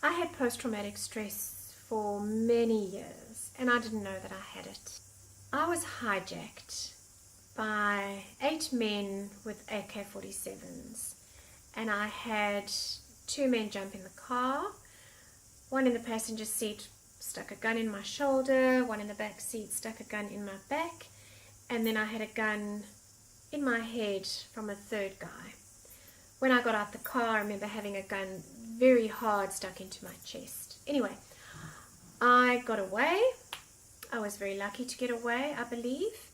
I had post-traumatic stress for many years and I didn't know that I had it. I was hijacked by 8 men with AK-47s and I had 2 men jump in the car. One in the passenger seat stuck a gun in my shoulder, one in the back seat stuck a gun in my back, and then I had a gun in my head from a third guy. When I got out the car, I remember having a gun very hard stuck into my chest. Anyway, I got away. I was very lucky to get away, I believe,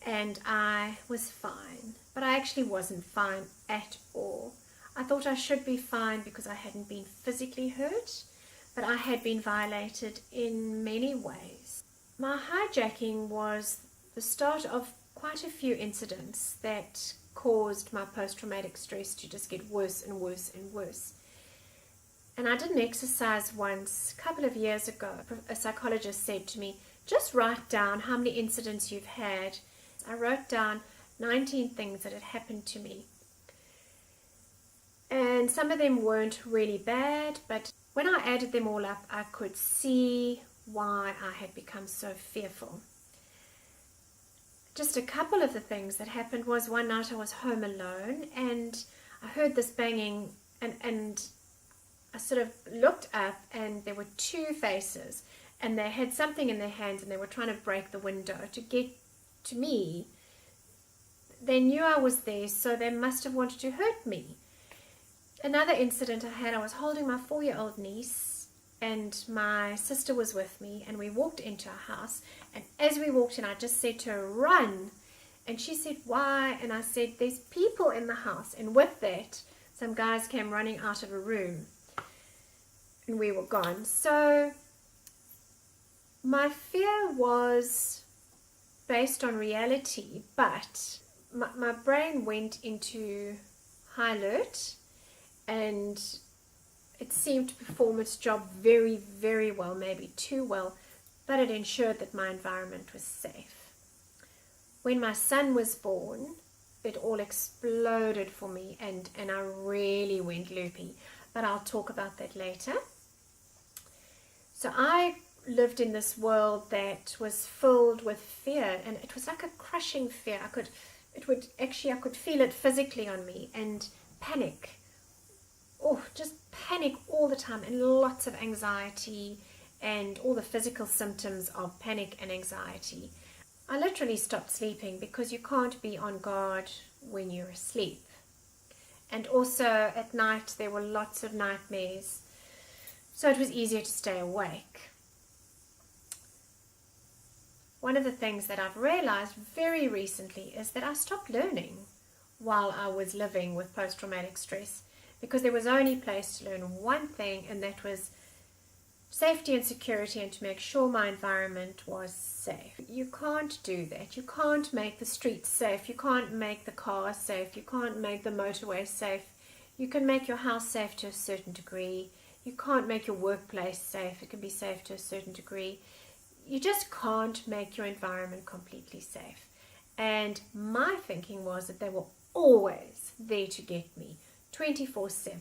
and I was fine. But I actually wasn't fine at all. I thought I should be fine because I hadn't been physically hurt, but I had been violated in many ways. My hijacking was the start of quite a few incidents that caused my post-traumatic stress to just get worse and worse and worse. And I did an exercise once, a couple of years ago. A psychologist said to me, just write down how many incidents you've had. I wrote down 19 things that had happened to me. And some of them weren't really bad, but when I added them all up, I could see why I had become so fearful. Just a couple of the things that happened was one night I was home alone and I heard this banging and I sort of looked up and there were 2 faces and they had something in their hands and they were trying to break the window to get to me. They knew I was there, so they must have wanted to hurt me. Another incident I had, I was holding my 4-year-old niece and my sister was with me and we walked into our house, and as we walked in I just said to her, run, and she said, why? And I said, there's people in the house. And with that, some guys came running out of a room and we were gone. So my fear was based on reality, but my brain went into high alert and it seemed to perform its job very, very well, maybe too well, but it ensured that my environment was safe. When my son was born, it all exploded for me and I really went loopy, but I'll talk about that later. So I lived in this world that was filled with fear, and it was like a crushing fear. I could feel it physically on me, and panic. Oh, just panic all the time, and lots of anxiety and all the physical symptoms of panic and anxiety. I literally stopped sleeping because you can't be on guard when you're asleep. And also at night there were lots of nightmares, so it was easier to stay awake. One of the things that I've realized very recently is that I stopped learning while I was living with post-traumatic stress, because there was only place to learn one thing, and that was safety and security, and to make sure my environment was safe. You can't do that. You can't make the streets safe. You can't make the car safe. You can't make the motorway safe. You can make your house safe to a certain degree. You can't make your workplace safe. It can be safe to a certain degree. You just can't make your environment completely safe. And my thinking was that they were always there to get me, 24/7.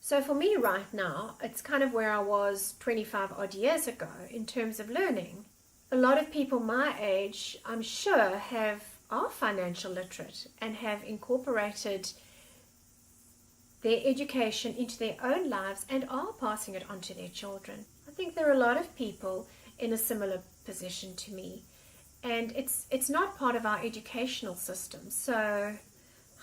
So for me right now, it's kind of where I was 25 odd years ago in terms of learning. A lot of people my age, I'm sure, are financial literate and have incorporated their education into their own lives and are passing it on to their children. I think there are a lot of people in a similar position to me, and it's not part of our educational system, so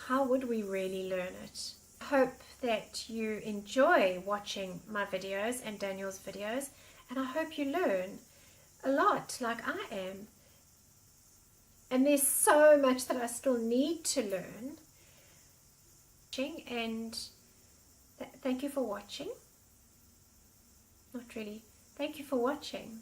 how would we really learn it? I hope that you enjoy watching my videos and Daniel's videos, and I hope you learn a lot like I am. And there's so much that I still need to learn. And thank you for watching. Not really. Thank you for watching.